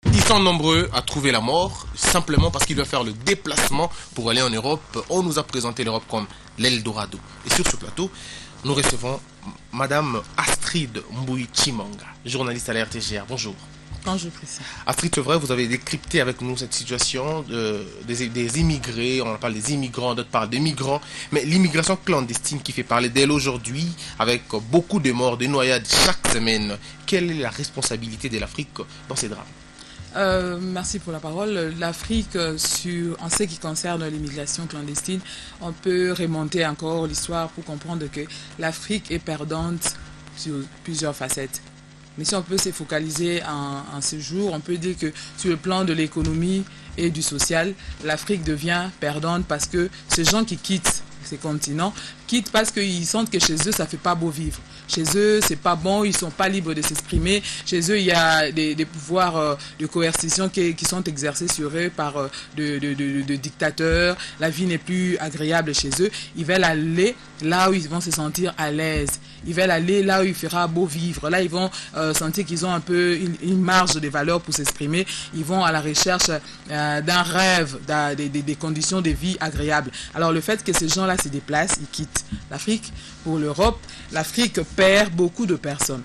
Ils sont nombreux à trouver la mort simplement parce qu'ils doivent faire le déplacement pour aller en Europe. On nous a présenté l'Europe comme l'Eldorado. Et sur ce plateau, nous recevons Madame Astrid Mbouy-Chimanga, journaliste à la RTGR. Bonjour. Bonjour, Christian. Astrid, c'est vrai, vous avez décrypté avec nous cette situation des immigrés. On parle des immigrants, d'autres parlent des migrants. Mais l'immigration clandestine qui fait parler d'elle aujourd'hui, avec beaucoup de morts, de noyades chaque semaine, quelle est la responsabilité de l'Afrique dans ces drames? Merci pour la parole. L'Afrique, en ce qui concerne l'immigration clandestine, on peut remonter encore l'histoire pour comprendre que l'Afrique est perdante sur plusieurs facettes. Mais si on peut se focaliser en ce jour, on peut dire que sur le plan de l'économie et du social, l'Afrique devient perdante parce que ces gens qui quittent ces continents quittent parce qu'ils sentent que chez eux, ça ne fait pas beau vivre. Chez eux, c'est pas bon, ils ne sont pas libres de s'exprimer. Chez eux, il y a des pouvoirs de coercition qui sont exercés sur eux par de dictateurs. La vie n'est plus agréable chez eux. Ils veulent aller là où ils vont se sentir à l'aise. Ils veulent aller là où il fera beau vivre. Là, ils vont sentir qu'ils ont un peu une marge de valeur pour s'exprimer. Ils vont à la recherche d'un rêve, des conditions de vie agréables. Alors, le fait que ces gens-là se déplacent, ils quittent l'Afrique pour l'Europe. L'Afrique perd beaucoup de personnes.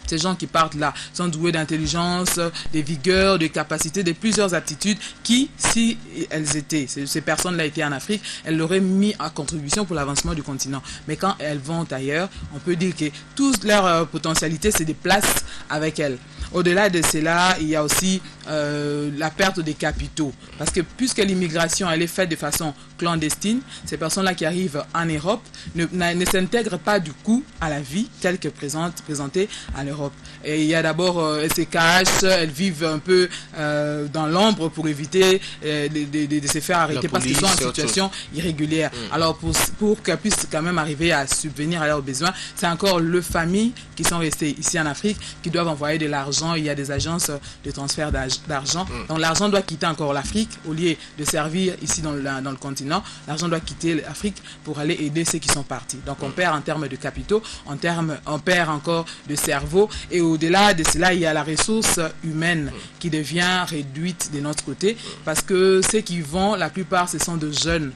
Ces gens qui partent là sont doués d'intelligence, de vigueur, de capacité, de plusieurs aptitudes qui, si elles étaient, ces personnes-là étaient en Afrique, elles l'auraient mis à contribution pour l'avancement du continent. Mais quand elles vont ailleurs, on peut dire que toute leur potentialité se déplace avec elles. Au-delà de cela, il y a aussi la perte des capitaux. Parce que puisque l'immigration elle est faite de façon clandestine, ces personnes-là qui arrivent en Europe ne s'intègrent pas du coup à la vie telle que présentée à l'Europe. Et il y a d'abord, elles se cachent, elles vivent un peu dans l'ombre pour éviter de se faire arrêter parce qu'ils sont en situation irrégulière. Alors pour qu'elles puissent quand même arriver à subvenir à leurs besoins, c'est encore les familles qui sont restées ici en Afrique qui doivent envoyer de l'argent. Il y a des agences de transfert d'argent. Donc l'argent doit quitter encore l'Afrique au lieu de servir ici dans le continent. L'argent doit quitter l'Afrique pour aller aider ceux qui sont partis. Donc on perd en termes de capitaux, on perd encore de cerveau. Et au-delà de cela, il y a la ressource humaine qui devient réduite de notre côté parce que ceux qui vont, la plupart, ce sont de jeunes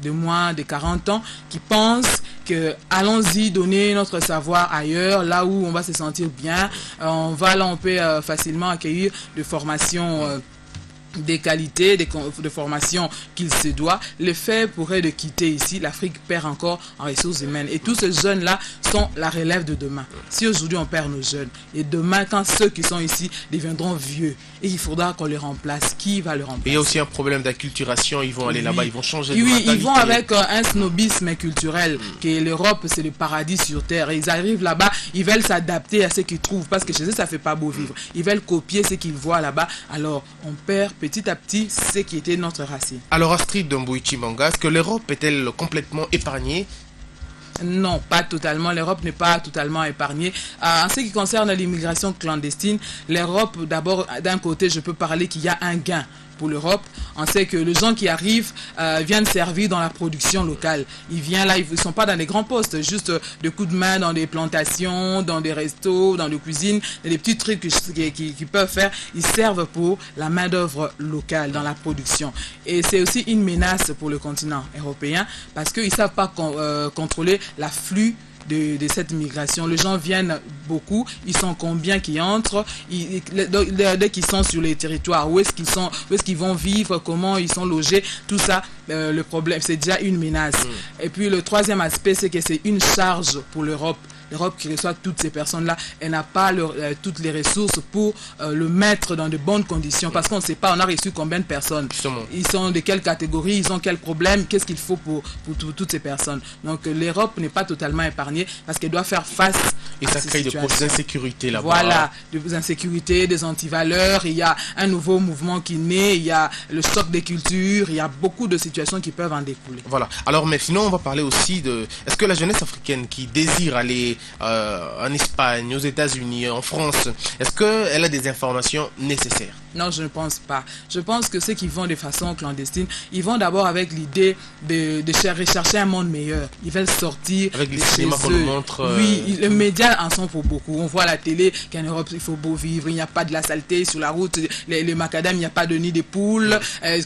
de moins de 40 ans qui pensent que allons-y donner notre savoir ailleurs, là où on va se sentir bien. On peut facilement accueillir des formations des qualités, de formation qu'il se doit. Le fait pourrait de quitter ici, l'Afrique perd encore en ressources humaines. Et tous ces jeunes-là sont la relève de demain. Si aujourd'hui on perd nos jeunes, et demain quand ceux qui sont ici deviendront vieux, et il faudra qu'on les remplace, qui va les remplacer? Et il y a aussi un problème d'acculturation, ils vont aller là-bas, ils vont changer de mentalité. mentalité. Ils vont avec un snobisme culturel, que l'Europe c'est le paradis sur terre. Et ils arrivent là-bas, ils veulent s'adapter à ce qu'ils trouvent, parce que chez eux ça fait pas beau vivre. Ils veulent copier ce qu'ils voient là-bas. Alors on perd petit à petit ce qui était notre racine. Alors Astrid Mbouy-Chimanga, est-ce que l'Europe est-elle complètement épargnée? Non, pas totalement. L'Europe n'est pas totalement épargnée. En ce qui concerne l'immigration clandestine, l'Europe, d'abord, d'un côté, je peux parler qu'il y a un gain pour l'Europe. On sait que les gens qui arrivent viennent servir dans la production locale. Ils viennent là, ils ne sont pas dans des grands postes, juste de coups de main dans des plantations, dans des restos, dans des cuisines, des petits trucs qu'ils peuvent faire. Ils servent pour la main-d'œuvre locale dans la production. Et c'est aussi une menace pour le continent européen parce qu'ils ne savent pas contrôler l'afflux de cette migration. Les gens viennent beaucoup, ils sont combien qui entrent, dès qu'ils sont sur les territoires, où est-ce qu'ils vont vivre, comment ils sont logés, tout ça, le problème, c'est déjà une menace. Et puis le troisième aspect, c'est que c'est une charge pour l'Europe. L'Europe qui reçoit toutes ces personnes-là, elle n'a pas toutes les ressources pour le mettre dans de bonnes conditions. Parce qu'on ne sait pas, on a reçu combien de personnes. Justement. Ils sont de quelle catégorie, ils ont quel problème, qu'est-ce qu'il faut pour toutes ces personnes. Donc l'Europe n'est pas totalement épargnée parce qu'elle doit faire face et ça crée des insécurités là-bas. Voilà, des insécurités, des antivaleurs. Il y a un nouveau mouvement qui naît, il y a le choc des cultures, il y a beaucoup de situations qui peuvent en découler. Voilà. Alors, mais sinon, on va parler aussi de... Est-ce que la jeunesse africaine qui désire aller en Espagne, aux États-Unis, en France, est-ce qu'elle a des informations nécessaires? Non, je ne pense pas. Je pense que ceux qui vont de façon clandestine, ils vont d'abord avec l'idée de rechercher un monde meilleur. Ils veulent sortir avec les de cinémas chez qu'on nous eux. montre. Oui, les médias en sont pour beaucoup. On voit à la télé qu'en Europe, il faut beau vivre, il n'y a pas de la saleté sur la route, les macadam, il n'y a pas de nid de poules.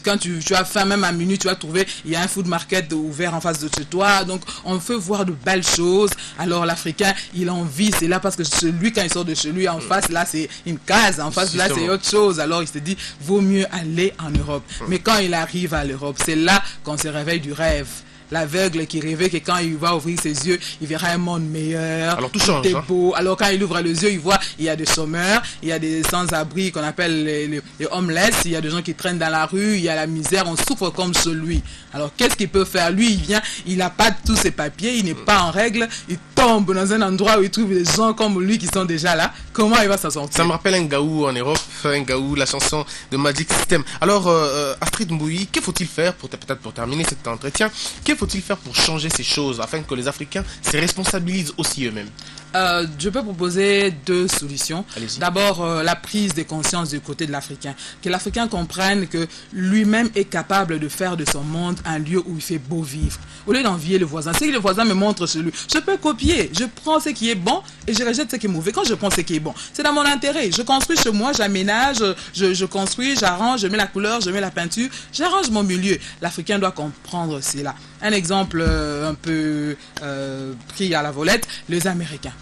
Quand tu as faim, même à minuit, tu vas trouver, il y a un food market ouvert en face de chez toi. Donc, on veut voir de belles choses. Alors, l'Africain, il en vit. C'est là parce que celui, quand il sort de chez lui, en face, là, c'est une case. En face, là, c'est autre chose. Alors, il se dit, vaut mieux aller en Europe. Mais quand il arrive à l'Europe, c'est là qu'on se réveille du rêve. L'aveugle qui rêvait que quand il va ouvrir ses yeux, il verra un monde meilleur. Alors tout change. Est beau. Alors quand il ouvre les yeux, il voit il y a des chômeurs, il y a des sans-abri qu'on appelle les homeless, il y a des gens qui traînent dans la rue, il y a la misère, on souffre comme celui. Alors qu'est-ce qu'il peut faire? Lui, il vient, il n'a pas tous ses papiers, il n'est pas en règle, il tombe dans un endroit où il trouve des gens comme lui qui sont déjà là. Comment il va s'en sortir? Ça me rappelle un gaou en Europe, un gaou, la chanson de Magic System. Alors, Astrid Mbouyi, que faut-il faire peut-être pour terminer cet entretien? Que faut-il faire pour changer ces choses afin que les Africains se responsabilisent aussi eux-mêmes? Je peux proposer deux solutions. D'abord, la prise de conscience du côté de l'Africain. Que l'Africain comprenne que lui-même est capable de faire de son monde un lieu où il fait beau vivre. Au lieu d'envier le voisin. Si le voisin me montre chez lui, je peux copier. Je prends ce qui est bon et je rejette ce qui est mauvais. Quand je prends ce qui est bon, c'est dans mon intérêt. Je construis chez moi, j'aménage, je construis, j'arrange, je mets la couleur, je mets la peinture, j'arrange mon milieu. L'Africain doit comprendre cela. Un exemple un peu pris à la volette, les Américains.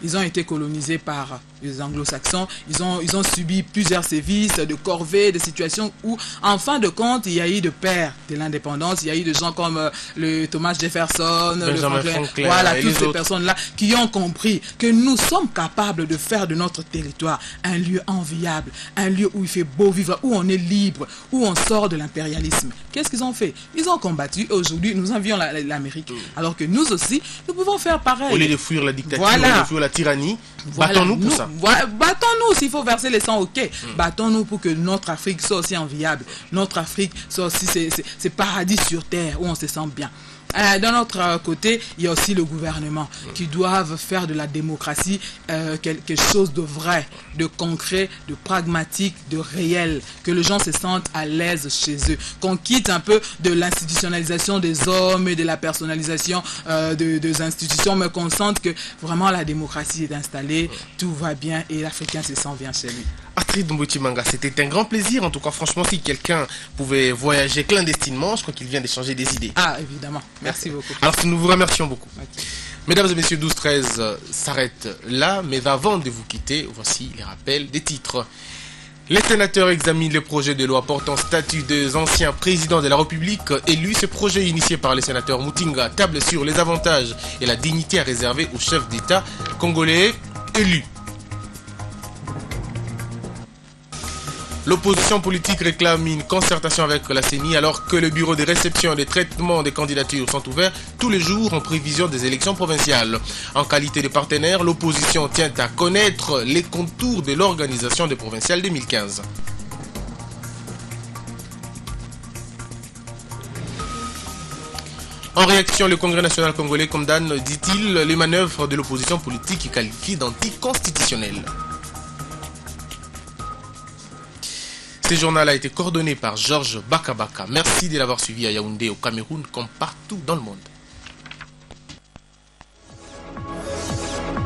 Ils ont été colonisés par les anglo-saxons, ils ont subi plusieurs sévices, de corvées, de situations où, en fin de compte, il y a eu de pères de l'indépendance, il y a eu des gens comme le Thomas Jefferson, Benjamin le Franklin, voilà, toutes ces autres personnes-là qui ont compris que nous sommes capables de faire de notre territoire un lieu enviable, un lieu où il fait beau vivre, où on est libre, où on sort de l'impérialisme. Qu'est-ce qu'ils ont fait? Ils ont combattu et aujourd'hui, nous envions l'Amérique. Alors que nous aussi, nous pouvons faire pareil. Au lieu de fuir la dictature, voilà. au lieu de fuir la tyrannie, battons-nous pour ça. Battons-nous, s'il faut verser les sangs, ok. Battons-nous pour que notre Afrique soit aussi enviable. Notre Afrique soit aussi ces paradis sur terre où on se sent bien. D'un autre côté, il y a aussi le gouvernement qui doivent faire de la démocratie quelque chose de vrai, de concret, de pragmatique, de réel, que les gens se sentent à l'aise chez eux, qu'on quitte un peu de l'institutionnalisation des hommes et de la personnalisation des institutions, mais qu'on sente que vraiment la démocratie est installée, tout va bien et l'Africain se sent bien chez lui. Astrid Mbouyi Manga, c'était un grand plaisir. En tout cas, franchement, si quelqu'un pouvait voyager clandestinement, je crois qu'il vient d'échanger des idées. Ah, évidemment. Merci beaucoup. Alors, nous vous remercions beaucoup. Okay. Mesdames et messieurs, 12-13 s'arrête là. Mais avant de vous quitter, voici les rappels des titres. Les sénateurs examinent le projet de loi portant statut des anciens présidents de la République élus. Ce projet initié par le sénateur Mutinga table sur les avantages et la dignité à réserver aux chefs d'État congolais élus. L'opposition politique réclame une concertation avec la CENI alors que le bureau de réception et de traitement des candidatures sont ouverts tous les jours en prévision des élections provinciales. En qualité de partenaire, l'opposition tient à connaître les contours de l'organisation des provinciales 2015. En réaction, le Congrès national congolais condamne, dit-il, les manœuvres de l'opposition politique qualifiées d'anticonstitutionnelles. Ce journal a été coordonné par Georges Bakabaka. Merci de l'avoir suivi à Yaoundé, au Cameroun, comme partout dans le monde.